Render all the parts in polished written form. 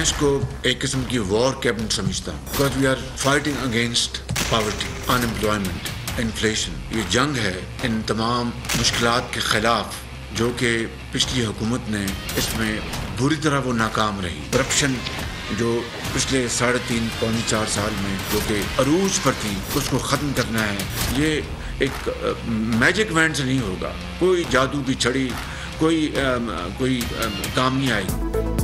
मैं इसको एक किस्म की वॉर कैबिनेट समझता हूँ, because we are fighting against poverty, unemployment, inflation. ये जंग है इन तमाम मुश्किलात के खिलाफ जो कि पिछली हुकूमत ने इसमें बुरी तरह वो नाकाम रही। करप्शन जो पिछले 3.5 पौने 4 साल में जो कि अरूज पर थी, उसको ख़त्म करना है। ये एक मैजिक वैंड से नहीं होगा, कोई जादू की छड़ी, कोई काम नहीं आएगी।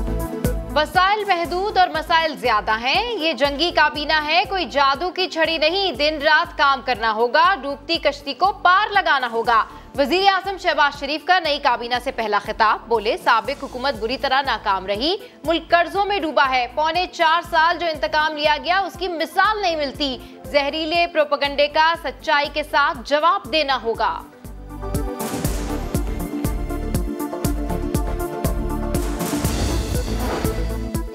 वसाइल महदूद और मसाइल ज्यादा हैं। ये जंगी काबीना है, कोई जादू की छड़ी नहीं। दिन रात काम करना होगा, डूबती कश्ती को पार लगाना होगा। वजीर आजम शहबाज शरीफ का नई काबीना से पहला खिताब। बोले, साबिक हुकूमत बुरी तरह नाकाम रही, मुल्क कर्जों में डूबा है। पौने 4 साल जो इंतकाम लिया गया उसकी मिसाल नहीं मिलती। जहरीले प्रोपेगेंडे का सच्चाई के साथ जवाब देना होगा।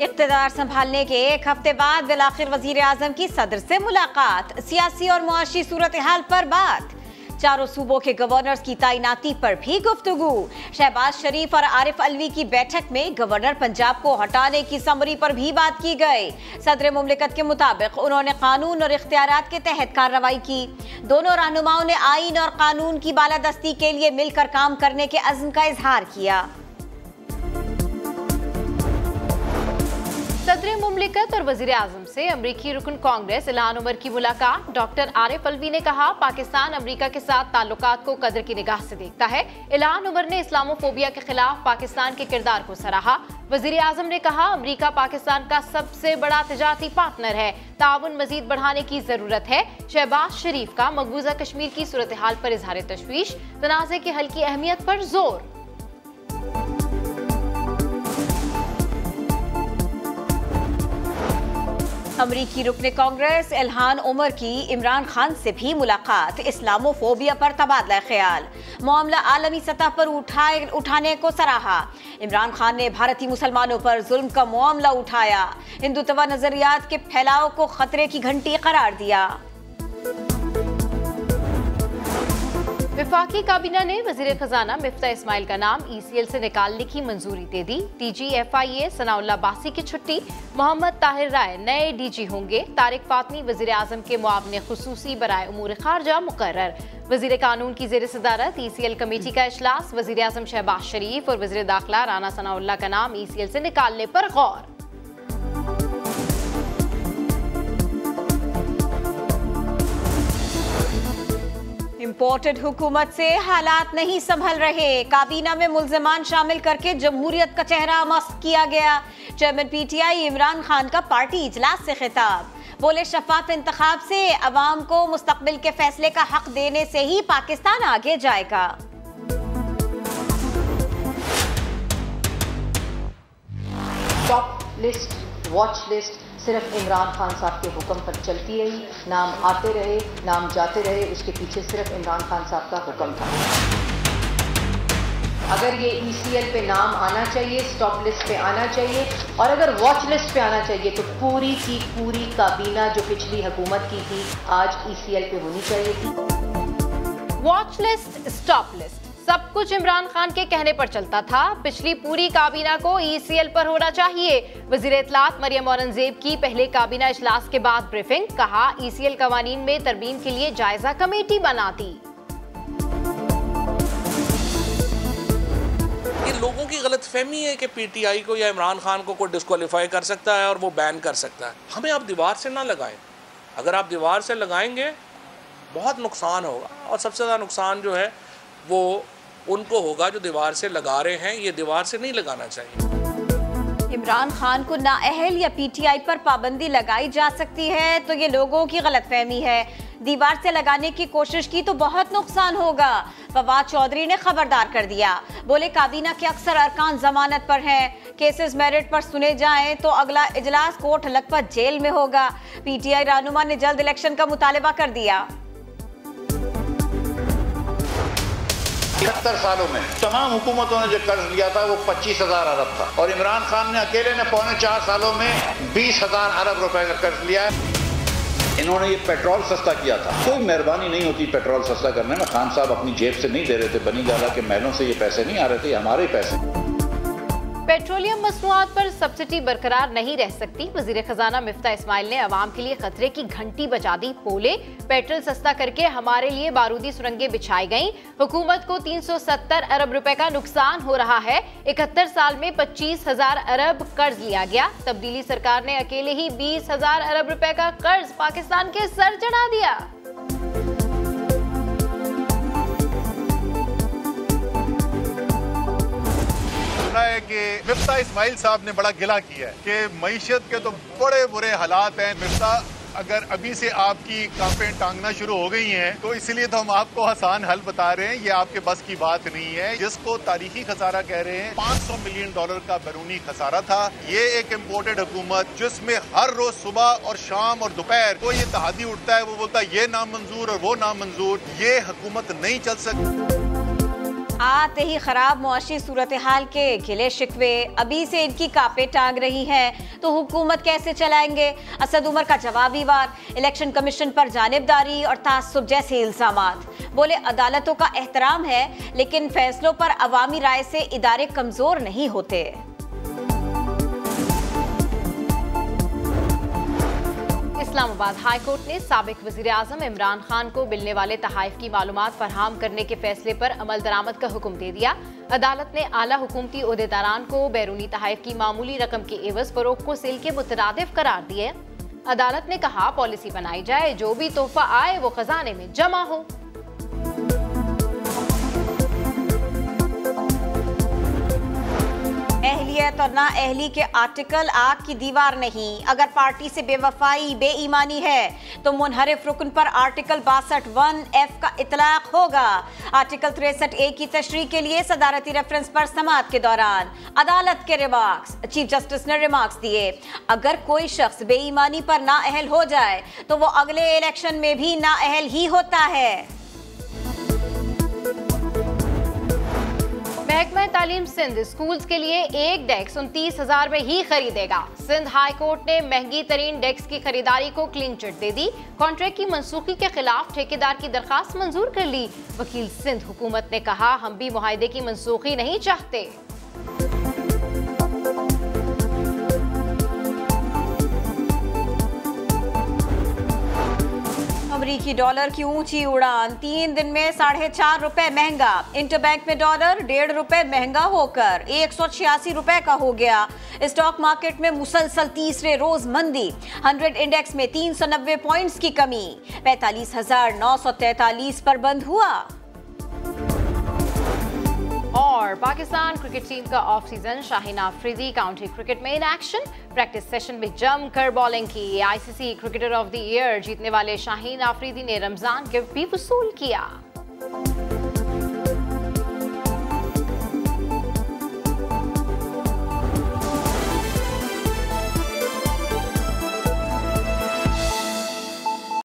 इक़्तिदार संभालने के एक हफ्ते बाद बिलाखिर वजीर आजम की सदर से मुलाकात। सियासी और मुआशी सूरत हाल पर बात। चारों सूबों के गवर्नर्स की तैनाती पर भी गुफ्तगू। शहबाज शरीफ और आरिफ अलवी की बैठक में गवर्नर पंजाब को हटाने की समरी पर भी बात की गई। सदर मुमलिकत के मुताबिक उन्होंने कानून और इख्तियारात के तहत कार्रवाई की। दोनों रहनुमाओं ने आईन और कानून की बालादस्ती के लिए मिलकर काम करने के अज़्म का इजहार किया। सदर मुमलिकत और वजीर आजम से अमरीकी रुकन कांग्रेस इल्हान उमर की मुलाकात। डॉक्टर आरिफ अलवी ने कहा, पाकिस्तान अमरीका के साथ ताल्लुकात को कदर की निगाह से देखता है। इल्हान उमर ने इस्लामोफोबिया के खिलाफ पाकिस्तान के किरदार को सराहा। वजीर आजम ने कहा, अमरीका पाकिस्तान का सबसे बड़ा तिजारती पार्टनर है, ताउन मजीद बढ़ाने की जरूरत है। शहबाज शरीफ का मकबूजा कश्मीर की सूरत हाल पर इजहार तशवीश, तनाज़े के हल की अहमियत पर जोर। अमरीकी रुकने कांग्रेस इल्हान उमर की इमरान खान से भी मुलाकात। इस्लामोफोबिया पर तबादला ख्याल, मामला आलमी सतह पर उठाने को सराहा। इमरान खान ने भारतीय मुसलमानों पर जुल्म का मामला उठाया। हिंदुत्व नजरियात के फैलाव को खतरे की घंटी करार दिया। वफाकी काबीना ने वजीर खजाना मिफ्ता इस्माइल का नाम ECL से निकालने की मंजूरी दे दी। DG/FIA सनाउल्लाह बासी की छुट्टी, मोहम्मद ताहिर राय नए DG होंगे। तारिक फातमी वजीर आजम के मुआवने खुसूसी बराए उमूर खारजा मुकर्रर। वजीर कानून की जेर सदारत ECL कमेटी का इजलास। वजीर आजम शहबाज शरीफ और वजीर दाखिला राना सनाउल्लाह का नाम ECL से निकालने पर गौर। इम्पोर्टेड हुकूमत से हालात नहीं संभल रहे। काबीना में मुल्ज़िमान शामिल करके जमहूरियत का चेहरा मस्क किया गया। चेयरमैन PTI इमरान खान का पार्टी इजलास से खिताब। बोले, शफाफ इंतखाब से अवाम को मुस्तकबिल के फैसले का हक देने से ही पाकिस्तान आगे जाएगा। टॉप लिस्ट, वॉच लिस्ट सिर्फ इमरान खान साहब के हुक्म पर चलती रही। नाम आते रहे, नाम जाते रहे, उसके पीछे सिर्फ इमरान खान साहब का हुक्म था। अगर ये ECL पे नाम आना चाहिए, स्टॉप लिस्ट पे आना चाहिए, और अगर वॉच लिस्ट पे आना चाहिए, तो पूरी की पूरी काबीना जो पिछली हुकूमत की थी आज ECL पे होनी चाहिए थी। वॉच लिस्ट, स्टॉप लिस्ट सब कुछ इमरान खान के कहने पर चलता था। पिछली पूरी काबीना को ECL पर होना चाहिए। वजीर इत्तलात मरियम औरंगजेब की पहले काबीना इजलास के बाद ब्रीफिंग। कहा, ECL कवानीन में तरमीम के लिए जायजा कमेटी बनाती। ये लोगों की गलतफहमी है कि PTI को या इमरान खान को कोई डिस्क्वालीफाई कर सकता है और वो बैन कर सकता है। हमें आप दीवार से ना लगाएं। अगर आप दीवार से लगाएंगे बहुत नुकसान होगा, और सबसे ज़्यादा नुकसान जो है वो उनको होगा जो दीवार से लगा रहे हैं। ये दीवार से नहीं लगाना चाहिए। इमरान खान को नाअहल या PTI पर पाबंदी लगाई जा सकती है तो ये लोगों की गलतफहमी है। दीवार से लगाने की कोशिश की तो बहुत नुकसान होगा। फवाद चौधरी ने खबरदार कर दिया। बोले, काबीना के अक्सर अरकान जमानत पर हैं। केसेस मेरिट पर सुने जाएं तो अगला इजलास कोर्ट लखपत जेल में होगा। PTI रहनुमा ने जल्द इलेक्शन का मुतालबा कर दिया। 70 सालों में तमाम हुकूमतों ने जो कर्ज लिया था वो 25,000 अरब था, और इमरान खान ने अकेले ने पौने 4 सालों में 20,000 अरब रुपए का कर्ज लिया है। इन्होंने ये पेट्रोल सस्ता किया था। कोई मेहरबानी नहीं होती पेट्रोल सस्ता करने में। खान साहब अपनी जेब से नहीं दे रहे थे, बनी गाला के महलों से ये पैसे नहीं आ रहे थे, हमारे पैसे। पेट्रोलियम मसनूआत पर सब्सिडी बरकरार नहीं रह सकती। वजीर खजाना मिफ्ता इस्माइल ने अवाम के लिए खतरे की घंटी बजा दी। बोले, पेट्रोल सस्ता करके हमारे लिए बारूदी सुरंगें बिछाई गईं। हुकूमत को 370 अरब रुपए का नुकसान हो रहा है। 71 साल में 25,000 अरब कर्ज लिया गया। तब्दीली सरकार ने अकेले ही 20,000 अरब रुपए का कर्ज पाकिस्तान के सर चढ़ा दिया। है कि मिफ्ता इस्माइल साहब ने बड़ा गिला किया है कि मईशत के तो बड़े बुरे हालात हैं। मिफ्ता, अगर अभी से आपकी कांपें टांगना शुरू हो गई हैं तो इसलिए तो हम आपको आसान हल बता रहे हैं। ये आपके बस की बात नहीं है। जिसको तारीखी खसारा कह रहे हैं, $500 मिलियन का बैरूनी खसारा था। ये एक इम्पोर्टेड हुकूमत जिसमें हर रोज सुबह और शाम और दोपहर को ये तहादी उठता है, वो बोलता है ये नामंजूर और वो नामंजूर। ये हुकूमत नहीं चल सकती। आते ही खराब मुआशी सूरत हाल के गिले शिकवे अभी से इनकी कापे टांग रही हैं, तो हुकूमत कैसे चलाएंगे? असद उमर का जवाबी वार, इलेक्शन कमीशन पर जानिबदारी और तासुब जैसे इल्जामात। बोले, अदालतों का एहतराम है लेकिन फैसलों पर अवामी राय से इदारे कमजोर नहीं होते। इस्लामाबाद हाई कोर्ट ने साबिक वजीर आजम इमरान खान को मिलने वाले तहाइफ की मालूमात फराहम करने के फैसले पर अमल दरामद का हुक्म दे दिया। अदालत ने आला हुकूमती ओहदेदारान को बैरूनी तहाइफ की मामूली रकम के एवज फरोख्त को सिल के मुतरादिफ करार दिए। अदालत ने कहा, पॉलिसी बनाई जाए, जो भी तोहफा आए वो खजाने में जमा हो। अहलियत और ना अहली के आर्टिकल आग की दीवार नहीं। अगर पार्टी से बेवफाई बेईमानी है तो मुनहरिफ रुकन पर आर्टिकल 62(1)(f) का इतलाक होगा। आर्टिकल 63(a) की तशरीह के लिए सदारती रेफरेंस पर समाअत के दौरान अदालत के रिमार्क्स, चीफ जस्टिस ने रिमार्क्स दिए, अगर कोई शख्स बेईमानी पर नाअहल हो जाए तो वो अगले इलेक्शन में भी नाअहल ही होता है। महकमा तालीम सिंध स्कूल्स के लिए एक डेस्क 29,000 में ही खरीदेगा। सिंध हाई कोर्ट ने महंगी तरीन डेस्क की खरीदारी को क्लीन चिट दे दी। कॉन्ट्रैक्ट की मनसूखी के खिलाफ ठेकेदार की दरखास्त मंजूर कर ली। वकील सिंध हुकूमत ने कहा, हम भी मुआहदे की मनसूखी नहीं चाहते। अमरीकी डॉलर की ऊंची उड़ान, 3 दिन में ₹4.5 महंगा। इंटरबैंक में डॉलर ₹1.5 महंगा होकर 186 रुपए का हो गया। स्टॉक मार्केट में मुसलसल तीसरे रोज मंदी। 100 इंडेक्स में 390 पॉइंट्स की कमी, 45,943 पर बंद हुआ। और पाकिस्तान क्रिकेट टीम का off season, Shaheen Afridi county cricket में इन एक्शन। प्रैक्टिस सेशन में जमकर बॉलिंग की। ICC cricketer of the year जीतने वाले शाहीन आफरीदी ने रमजान गिफ्ट भी वसूल किया।